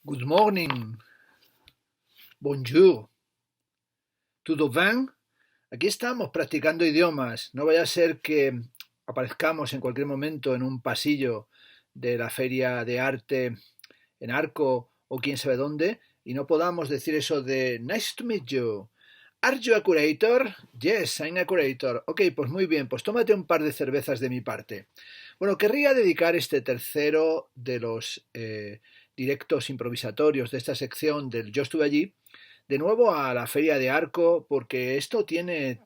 Good morning, bonjour, ¿todo bien? Aquí estamos practicando idiomas. No vaya a ser que aparezcamos en cualquier momento en un pasillo de la feria de arte en Arco o quién sabe dónde y no podamos decir eso de nice to meet you. Are you a curator? Yes, I'm a curator. Ok, pues muy bien, pues tómate un par de cervezas de mi parte. Bueno, querría dedicar este tercero de los directos improvisatorios de esta sección del Yo estuve allí, de nuevo a la feria de Arco, porque esto tiene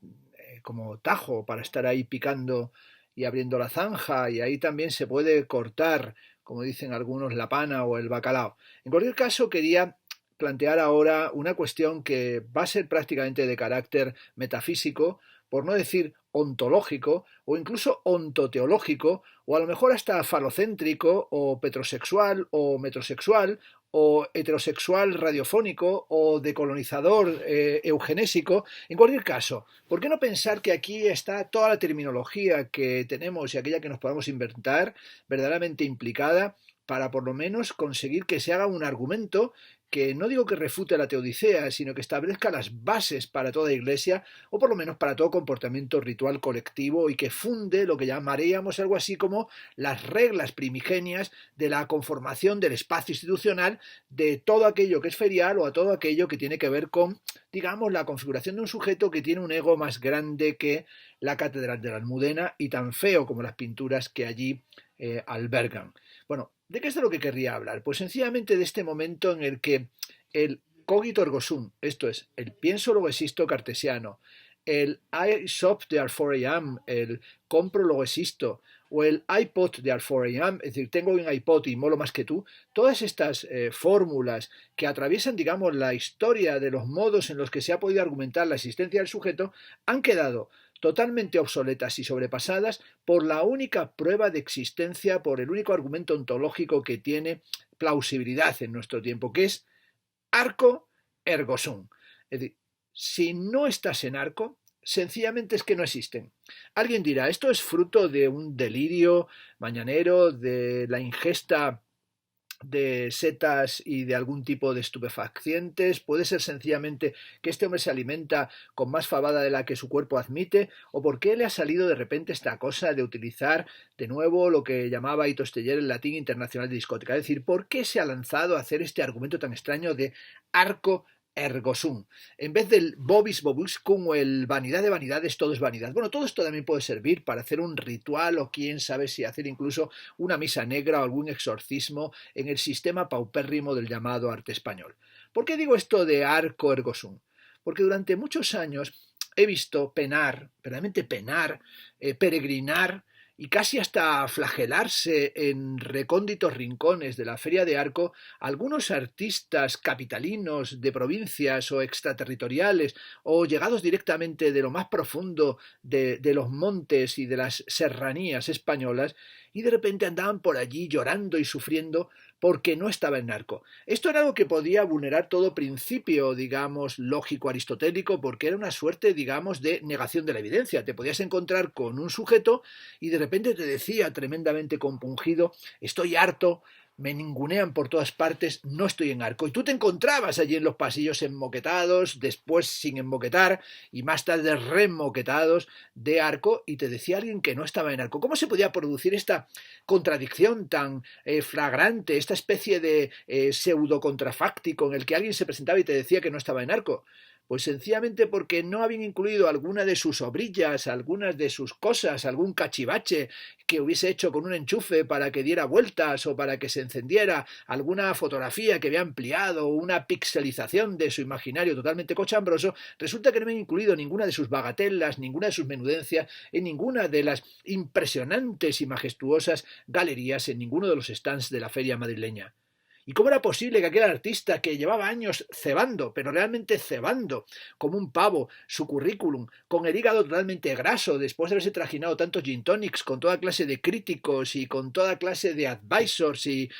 como tajo para estar ahí picando y abriendo la zanja, y ahí también se puede cortar, como dicen algunos, la pana o el bacalao. En cualquier caso, quería plantear ahora una cuestión que va a ser prácticamente de carácter metafísico, por no decir ontológico, o incluso ontoteológico, o a lo mejor hasta falocéntrico, o petrosexual, o metrosexual, o heterosexual radiofónico, o decolonizador eugenésico. En cualquier caso, ¿por qué no pensar que aquí está toda la terminología que tenemos y aquella que nos podamos inventar verdaderamente implicada para por lo menos conseguir que se haga un argumento que no digo que refute la teodicea, sino que establezca las bases para toda iglesia, o por lo menos para todo comportamiento ritual colectivo, y que funde lo que llamaríamos algo así como las reglas primigenias de la conformación del espacio institucional de todo aquello que es ferial o a todo aquello que tiene que ver con, digamos, la configuración de un sujeto que tiene un ego más grande que la Catedral de la Almudena y tan feo como las pinturas que allí albergan. Bueno, ¿de qué es de lo que querría hablar? Pues sencillamente de este momento en el que el cogito ergo sum, esto es, el pienso luego existo cartesiano, el I shop de al 4am, el compro luego existo, o el iPod de al 4am, es decir, tengo un iPod y molo más que tú, todas estas fórmulas que atraviesan, digamos, la historia de los modos en los que se ha podido argumentar la existencia del sujeto, han quedado totalmente obsoletas y sobrepasadas por la única prueba de existencia, por el único argumento ontológico que tiene plausibilidad en nuestro tiempo, que es arco ergo sum. Es decir, si no estás en arco, sencillamente es que no existen. Alguien dirá, esto es fruto de un delirio mañanero, de la ingesta de setas y de algún tipo de estupefacientes, puede ser sencillamente que este hombre se alimenta con más fabada de la que su cuerpo admite, o por qué le ha salido de repente esta cosa de utilizar de nuevo lo que llamaba Ito Steller el latín internacional de discoteca, es decir, por qué se ha lanzado a hacer este argumento tan extraño de arco ergo sum. En vez del vobis vobiscum o el vanidad de vanidades, todo es vanidad. Bueno, todo esto también puede servir para hacer un ritual o quién sabe si hacer incluso una misa negra o algún exorcismo en el sistema paupérrimo del llamado arte español. ¿Por qué digo esto de arco ergo sum? Porque durante muchos años he visto penar, verdaderamente penar, peregrinar y casi hasta flagelarse en recónditos rincones de la Feria de Arco algunos artistas capitalinos de provincias o extraterritoriales o llegados directamente de lo más profundo de los montes y de las serranías españolas, y de repente andaban por allí llorando y sufriendo porque no estaba en Arco. Esto era algo que podía vulnerar todo principio, digamos, lógico aristotélico, porque era una suerte, digamos, de negación de la evidencia. Te podías encontrar con un sujeto y de repente te decía tremendamente compungido, estoy harto, me ningunean por todas partes, no estoy en Arco. Y tú te encontrabas allí en los pasillos enmoquetados, después sin emmoquetar y más tarde remoquetados de Arco, y te decía alguien que no estaba en Arco. ¿Cómo se podía producir esta contradicción tan flagrante, esta especie de pseudo contrafáctico en el que alguien se presentaba y te decía que no estaba en Arco? Pues sencillamente porque no habían incluido alguna de sus obrillas, algunas de sus cosas, algún cachivache que hubiese hecho con un enchufe para que diera vueltas o para que se encendiera, alguna fotografía que había ampliado, una pixelización de su imaginario totalmente cochambroso. Resulta que no habían incluido ninguna de sus bagatelas, ninguna de sus menudencias, en ninguna de las impresionantes y majestuosas galerías, en ninguno de los stands de la feria madrileña. ¿Y cómo era posible que aquel artista que llevaba años cebando, pero realmente cebando, como un pavo, su currículum, con el hígado totalmente graso, después de haberse trajinado tantos gin tonics con toda clase de críticos y con toda clase de advisors y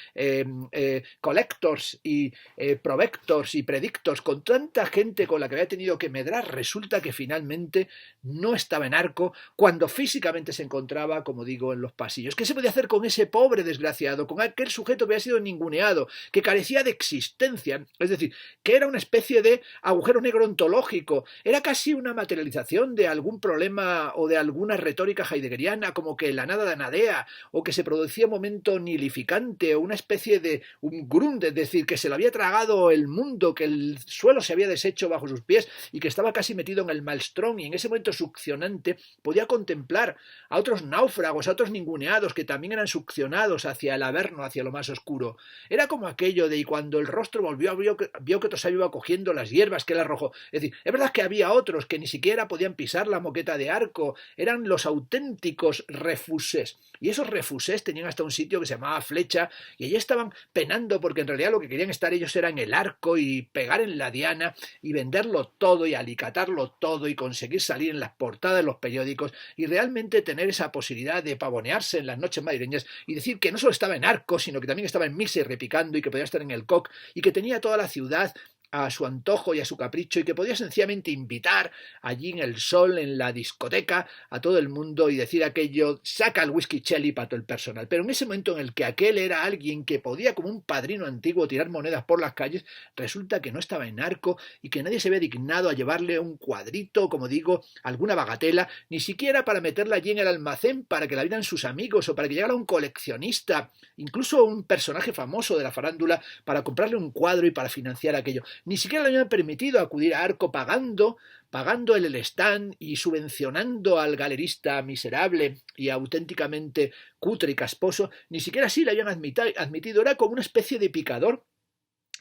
collectors y provectors y predictors, con tanta gente con la que había tenido que medrar, resulta que finalmente no estaba en Arco cuando físicamente se encontraba, como digo, en los pasillos? ¿Qué se podía hacer con ese pobre desgraciado, con aquel sujeto que había sido ninguneado, que carecía de existencia, es decir, que era una especie de agujero negro ontológico, era casi una materialización de algún problema o de alguna retórica heideggeriana, como que la nada de nadea, o que se producía un momento nihilificante, o una especie de un grund, es decir, que se lo había tragado el mundo, que el suelo se había deshecho bajo sus pies y que estaba casi metido en el maelstrom, y en ese momento succionante podía contemplar a otros náufragos, a otros ninguneados que también eran succionados hacia el averno, hacia lo más oscuro. Era como aquello de y cuando el rostro volvió, vio que otro sabio iba cogiendo las hierbas que él arrojó. Es decir, es verdad que había otros que ni siquiera podían pisar la moqueta de Arco, eran los auténticos refusés. Y esos refusés tenían hasta un sitio que se llamaba Flecha, y allí estaban penando porque en realidad lo que querían estar ellos era en el arco y pegar en la diana y venderlo todo y alicatarlo todo y conseguir salir en las portadas de los periódicos y realmente tener esa posibilidad de pavonearse en las noches madrileñas y decir que no solo estaba en Arco, sino que también estaba en Misa y repicando y que podía estar en el Coc y que tenía toda la ciudad a su antojo y a su capricho y que podía sencillamente invitar allí en el sol, en la discoteca, a todo el mundo y decir aquello, saca el whisky Chelly para todo el personal. Pero en ese momento en el que aquel era alguien que podía como un padrino antiguo tirar monedas por las calles, resulta que no estaba en Arco y que nadie se había dignado a llevarle un cuadrito, como digo, alguna bagatela, ni siquiera para meterla allí en el almacén para que la vieran sus amigos o para que llegara un coleccionista, incluso un personaje famoso de la farándula para comprarle un cuadro y para financiar aquello. Ni siquiera le habían permitido acudir a Arco pagando el stand y subvencionando al galerista miserable y auténticamente cutre y casposo, ni siquiera así le habían admitido. Era como una especie de picador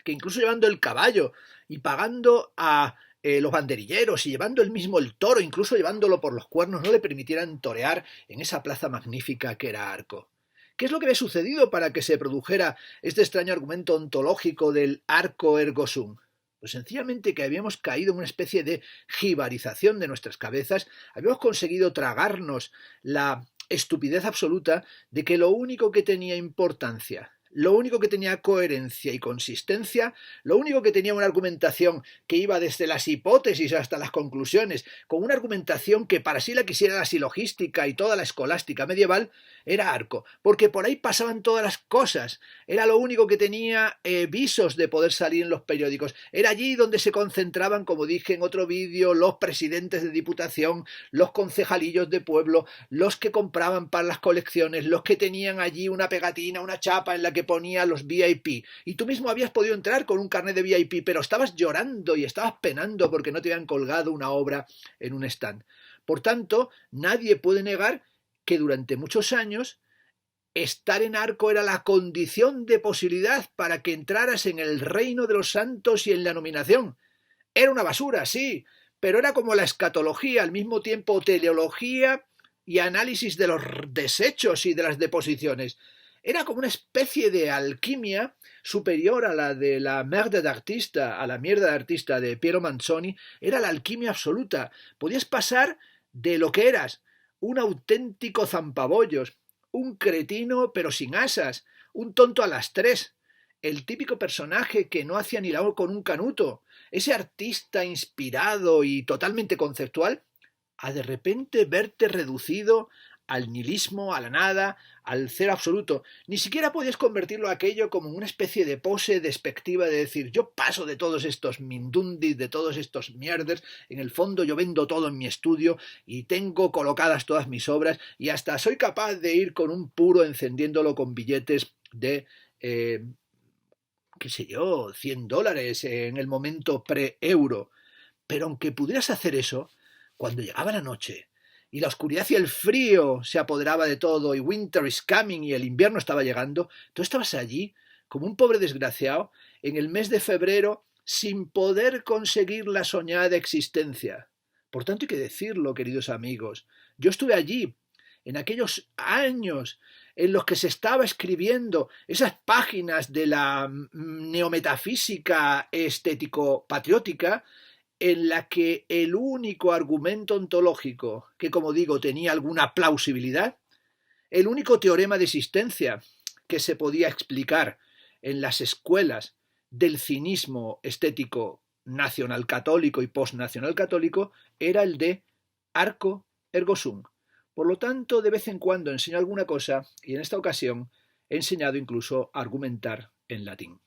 que incluso llevando el caballo y pagando a los banderilleros y llevando él mismo el toro, incluso llevándolo por los cuernos, no le permitieran torear en esa plaza magnífica que era Arco. ¿Qué es lo que había sucedido para que se produjera este extraño argumento ontológico del arco ergo sum? Pues sencillamente que habíamos caído en una especie de jibarización de nuestras cabezas, habíamos conseguido tragarnos la estupidez absoluta de que lo único que tenía importancia, lo único que tenía coherencia y consistencia, lo único que tenía una argumentación que iba desde las hipótesis hasta las conclusiones, con una argumentación que para sí la quisiera la silogística y toda la escolástica medieval, era Arco, porque por ahí pasaban todas las cosas, era lo único que tenía visos de poder salir en los periódicos, era allí donde se concentraban, como dije en otro vídeo, los presidentes de diputación, los concejalillos de pueblo, los que compraban para las colecciones, los que tenían allí una pegatina, una chapa en la que ponía los VIP, y tú mismo habías podido entrar con un carnet de VIP, pero estabas llorando y estabas penando porque no te habían colgado una obra en un stand. Por tanto, nadie puede negar que durante muchos años estar en Arco era la condición de posibilidad para que entraras en el reino de los santos y en la nominación. Era una basura, sí, pero era como la escatología, al mismo tiempo teleología y análisis de los desechos y de las deposiciones. Era como una especie de alquimia superior a la de la merde d'artista, a la mierda de artista de Piero Manzoni. Era la alquimia absoluta. Podías pasar de lo que eras, un auténtico zampabollos, un cretino pero sin asas, un tonto a las tres, el típico personaje que no hacía ni la O con un canuto, ese artista inspirado y totalmente conceptual, a de repente verte reducido al nihilismo, a la nada, al cero absoluto. Ni siquiera podías convertirlo aquello como una especie de pose despectiva de decir yo paso de todos estos mindundis, de todos estos mierders, en el fondo yo vendo todo en mi estudio y tengo colocadas todas mis obras y hasta soy capaz de ir con un puro encendiéndolo con billetes de qué sé yo, $100 en el momento pre-euro. Pero aunque pudieras hacer eso, cuando llegaba la noche y la oscuridad y el frío se apoderaba de todo y winter is coming y el invierno estaba llegando, tú estabas allí como un pobre desgraciado en el mes de febrero sin poder conseguir la soñada existencia. Por tanto hay que decirlo, queridos amigos, yo estuve allí en aquellos años en los que se estaba escribiendo esas páginas de la neometafísica estético-patriótica en la que el único argumento ontológico que, como digo, tenía alguna plausibilidad, el único teorema de existencia que se podía explicar en las escuelas del cinismo estético nacional católico y postnacional católico era el de arco ergo sum. Por lo tanto, de vez en cuando enseño alguna cosa y en esta ocasión he enseñado incluso a argumentar en latín.